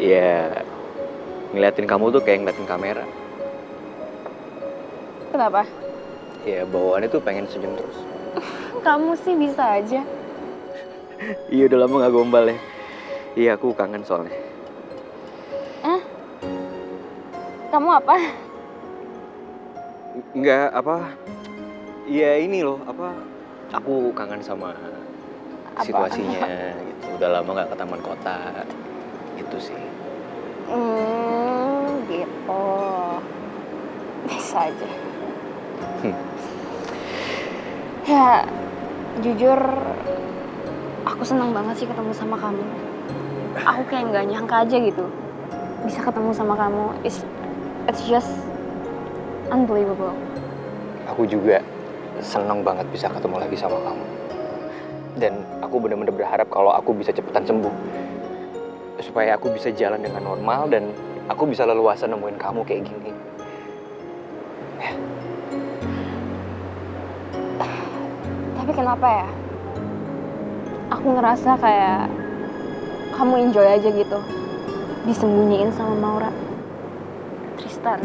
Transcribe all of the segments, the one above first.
Ya, ngeliatin kamu tuh kayak ngeliatin kamera. Kenapa? Ya, bawaannya tuh pengen senyum terus. Kamu sih bisa aja. Iya, udah lama gak gombal ya. Iya, aku kangen soalnya. Kamu apa? Enggak, apa. Iya ini loh, apa. Aku kangen sama situasinya gitu. Udah lama gak ke taman kota. Gitu sih. Gitu. Bisa aja. Ya, jujur aku senang banget sih ketemu sama kamu. Aku kayak nggak nyangka aja gitu bisa ketemu sama kamu. It's just unbelievable. Aku juga seneng banget bisa ketemu lagi sama kamu. Dan aku bener-bener berharap kalau aku bisa cepetan sembuh. Supaya aku bisa jalan dengan normal dan aku bisa leluasa nemuin kamu kayak gini. Ya. Tapi kenapa ya? Aku ngerasa kayak kamu enjoy aja gitu. Disembunyiin sama Maura. Tristan,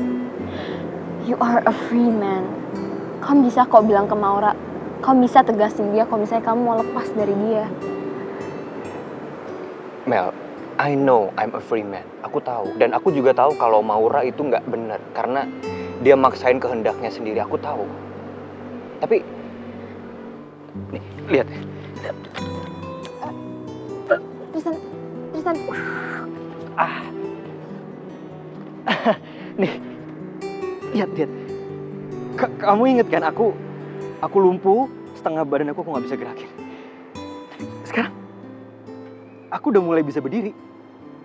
you are a free man. Kamu bisa kok bilang ke Maura, kamu bisa tegasin dia kalau misalnya kamu mau lepas dari dia. Mel, I know I'm a free man. Aku tahu. Dan aku juga tahu kalau Maura itu nggak benar. Karena dia maksain kehendaknya sendiri. Aku tahu. Tapi, nih, lihat. Tristan. Nih, lihat. Kamu inget kan aku lumpuh, setengah badan aku nggak bisa gerakin. Tapi sekarang, aku udah mulai bisa berdiri.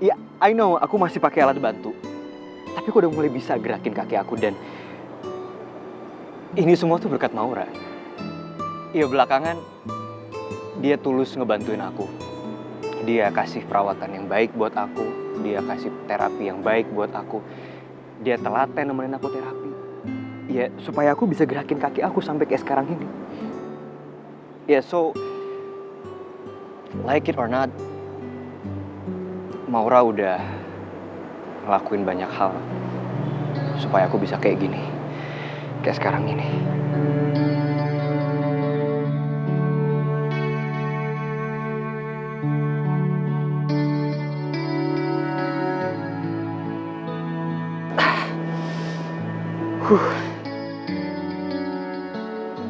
Ya, I know aku masih pakai alat bantu. Tapi aku udah mulai bisa gerakin kaki aku dan ini semua tuh berkat Maura. Iya, belakangan dia tulus ngebantuin aku. Dia kasih perawatan yang baik buat aku. Dia kasih terapi yang baik buat aku. Dia telaten nemenin aku terapi. Ya, supaya aku bisa gerakin kaki aku sampai kayak sekarang ini. Ya, so like it or not, Maura udah ngelakuin banyak hal supaya aku bisa kayak gini. Kayak sekarang ini.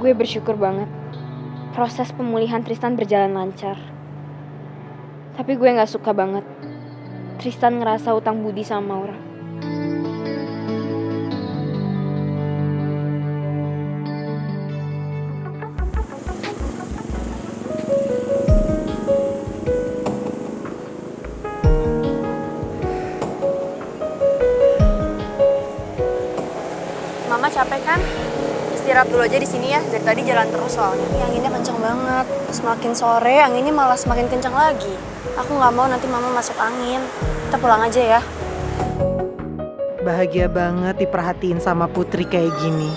Gue bersyukur banget proses pemulihan Tristan berjalan lancar. Tapi gue gak suka banget Tristan ngerasa utang budi sama Maura. Mama capek kan? Istirahat dulu aja di sini ya. Dari tadi jalan terus soalnya. Anginnya kencang banget. Semakin sore anginnya malah semakin kencang lagi. Aku nggak mau nanti mama masuk angin. Kita pulang aja ya. Bahagia banget diperhatiin sama Putri kayak gini.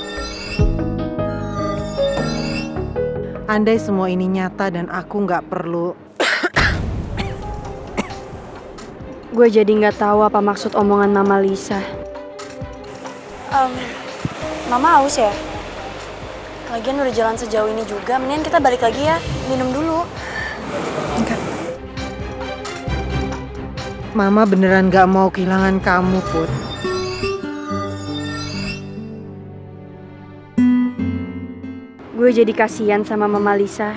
Andai semua ini nyata dan aku nggak perlu. Gue jadi nggak tahu apa maksud omongan Mama Lisa. Mama haus ya? Lagian udah jalan sejauh ini juga, mendingan kita balik lagi ya, minum dulu. Enggak. Mama beneran gak mau kehilangan kamu, Put. Gue jadi kasihan sama Mama Lisa.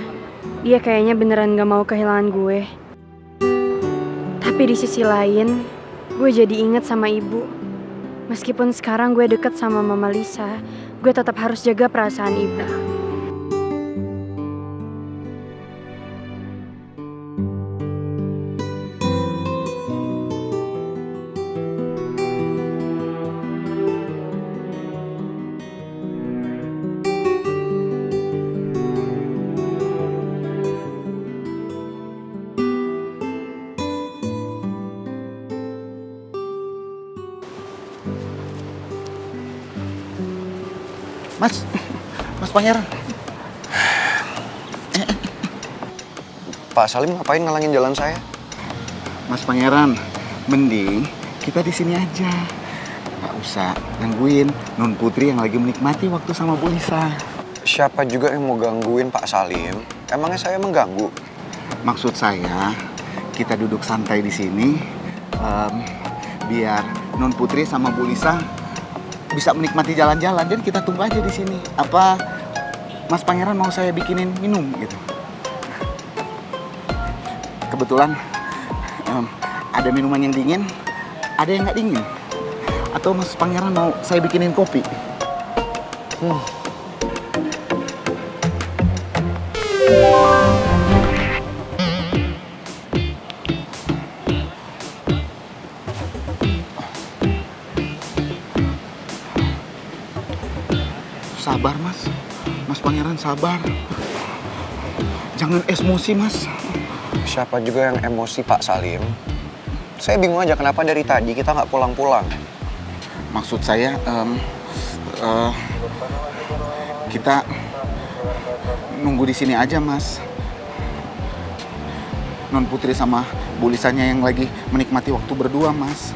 Dia kayaknya beneran gak mau kehilangan gue. Tapi di sisi lain, gue jadi inget sama ibu. Meskipun sekarang gue deket sama Mama Lisa, gue tetap harus jaga perasaan ibu. Mas Pangeran. Pak Salim ngapain ngalangin jalan saya? Mas Pangeran, Mending kita di sini aja. Nggak usah gangguin Non Putri yang lagi menikmati waktu sama Bu Lisa. Siapa juga yang mau gangguin Pak Salim? Emangnya saya mengganggu? Maksud saya, kita duduk santai di sini, biar Non Putri sama Bu Lisa bisa menikmati jalan-jalan. Jadi kita tunggu aja di sini. Apa Mas Pangeran mau saya bikinin minum gitu? Kebetulan ada minuman yang dingin, ada yang nggak dingin. Atau Mas Pangeran mau saya bikinin kopi? Sabar Mas, Mas Pangeran sabar. Jangan emosi Mas. Siapa juga yang emosi Pak Salim? Saya bingung aja kenapa dari tadi kita nggak pulang-pulang. Maksud saya, kita nunggu di sini aja Mas. Non Putri sama Bu Lisanya yang lagi menikmati waktu berdua Mas.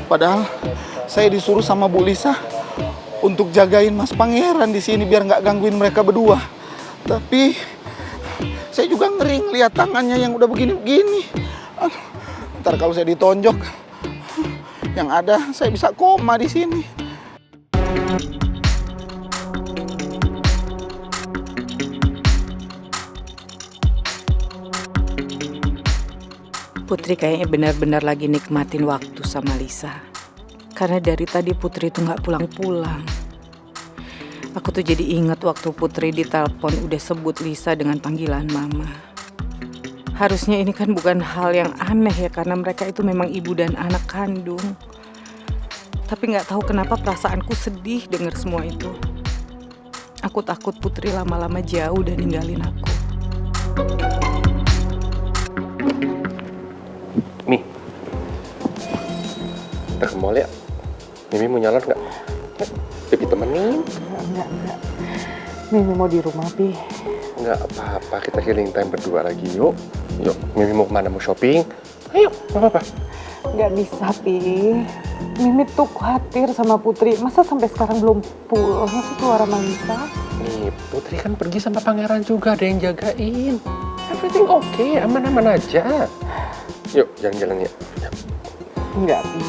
Padahal saya disuruh sama Bu Lisa untuk jagain Mas Pangeran di sini biar nggak gangguin mereka berdua. Tapi saya juga ngeri lihat tangannya yang udah begini-begini. Aduh, ntar kalau saya ditonjok, yang ada saya bisa koma di sini. Putri kayaknya benar-benar lagi nikmatin waktu sama Lisa. Karena dari tadi Putri tuh nggak pulang-pulang. Aku tuh jadi ingat waktu Putri ditelepon udah sebut Lisa dengan panggilan Mama. Harusnya ini kan bukan hal yang aneh ya, karena mereka itu memang ibu dan anak kandung. Tapi nggak tahu kenapa perasaanku sedih dengar semua itu. Aku takut Putri lama-lama jauh dan ninggalin aku. Mi, kita ke mall ya? Mimi mau nyalon nggak? Pipi temenin? Enggak. Mimi mau di rumah, Pi. Nggak apa-apa, kita healing time berdua lagi, yuk. Yuk, Mimi mau kemana? Mau shopping? Ayo, nggak apa-apa. Nggak bisa, Pi. Mimi tuh khawatir sama Putri. Masa sampai sekarang belum pulang sih keluar sama Lisa? Nih, Putri kan pergi sama Pangeran juga, ada yang jagain. Everything okay, aman-aman aja. Yuk, jalan-jalan ya. Enggak, Pi.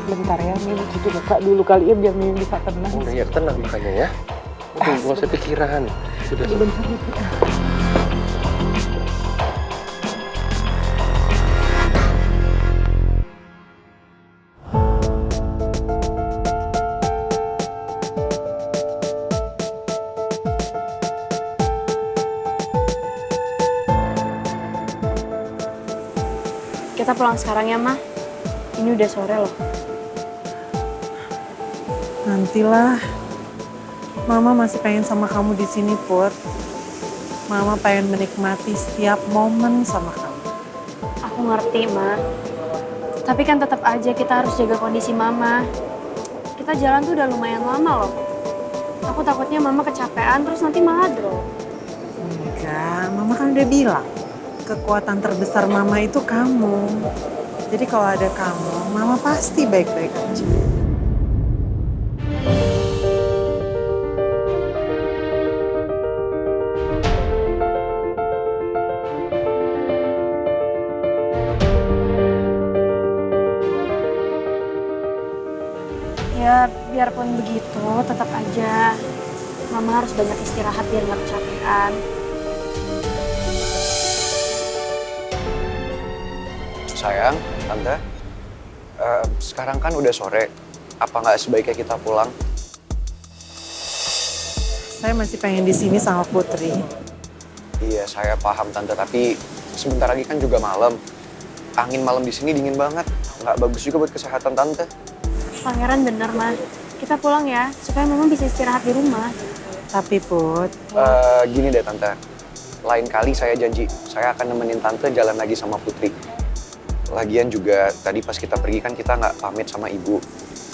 Bentar ya, Mimi cuci muka dulu kali ya biar Mimi bisa tenang. Udah ya, tenang makanya ya. Udah, nggak usah pikiran. Sudah. Bentar ya, Pi. Kita pulang sekarang ya, Ma. Ini udah sore loh. Nantilah. Mama masih pengen sama kamu di sini, Put. Mama pengen menikmati setiap momen sama kamu. Aku ngerti, Ma. Tapi kan tetap aja kita harus jaga kondisi Mama. Kita jalan tuh udah lumayan lama loh. Aku takutnya Mama kecapean terus nanti malah drop. Enggak, Mama kan udah bilang. Kekuatan terbesar Mama itu kamu. Jadi kalau ada kamu, Mama pasti baik-baik aja. Ya, biarpun begitu, tetap aja Mama harus banyak istirahat biar nggak kecapean. Sayang, Tante, sekarang kan udah sore. Apa nggak sebaiknya kita pulang? Saya masih pengen di sini sama Putri. Iya, saya paham Tante, tapi sebentar lagi kan juga malam. Angin malam di sini dingin banget. Nggak bagus juga buat kesehatan Tante. Pangeran bener, Ma. Kita pulang ya, supaya Mama bisa istirahat di rumah. Tapi Put, Gini deh Tante, lain kali saya janji, saya akan nemenin Tante jalan lagi sama Putri. Lagian juga tadi pas kita pergi kan kita nggak pamit sama ibu.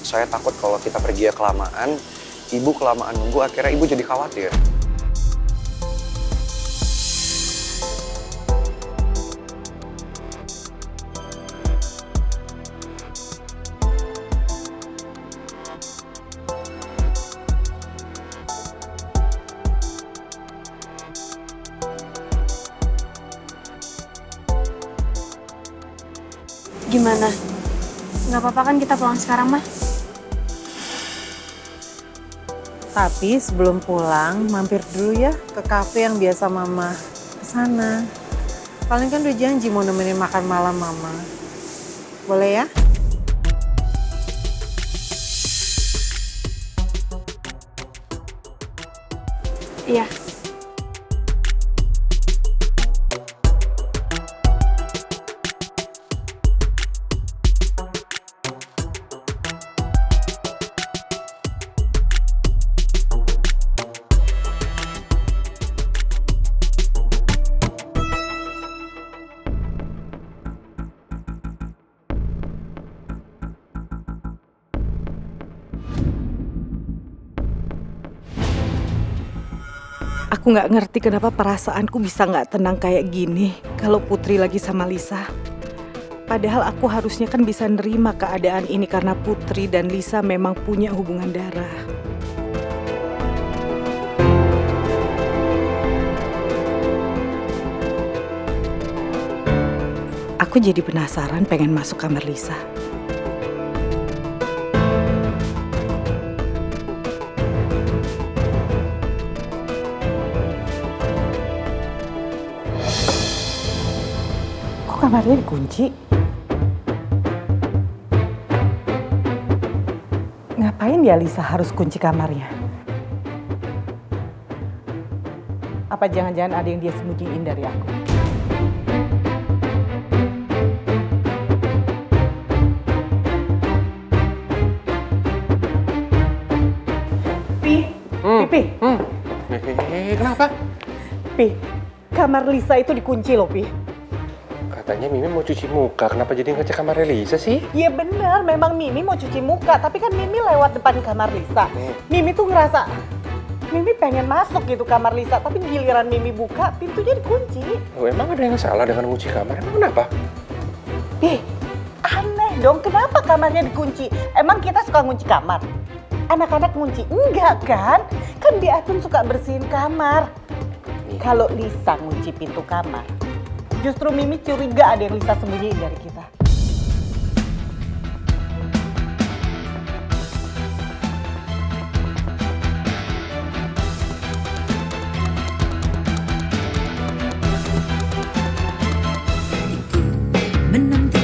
Saya takut kalau kita pergi ya kelamaan, ibu kelamaan nunggu, akhirnya ibu jadi khawatir. Gimana? Nggak apa-apa kan kita pulang sekarang, mah? Tapi sebelum pulang, mampir dulu ya ke kafe yang biasa Mama kesana. Paling kan udah janji mau nemenin makan malam Mama. Boleh ya? Iya. Aku nggak ngerti kenapa perasaanku bisa nggak tenang kayak gini kalau Putri lagi sama Lisa. Padahal aku harusnya kan bisa nerima keadaan ini karena Putri dan Lisa memang punya hubungan darah. Aku jadi penasaran pengen masuk kamar Lisa. Kamarnya dikunci. Ngapain ya Lisa harus kunci kamarnya? Apa jangan-jangan ada yang dia sembunyiin dari aku? Pi, Kenapa? Pi, kamar Lisa itu dikunci loh, Pi. Katanya Mimi mau cuci muka, kenapa jadi ngecek kamar Lisa sih? Iya benar, memang Mimi mau cuci muka, tapi kan Mimi lewat depan kamar Lisa. Mimi tuh ngerasa, Mimi pengen masuk gitu kamar Lisa, tapi giliran Mimi buka, pintunya dikunci. Oh, emang ada yang salah dengan kunci kamar? Emang kenapa? Ih, aneh dong, kenapa kamarnya dikunci? Emang kita suka ngunci kamar? Anak-anak ngunci? Enggak kan? Kan dia Atun suka bersihin kamar. Kalau Lisa ngunci pintu kamar, justru Mimi curiga ada yang Lisa sembunyiin dari kita. Menanti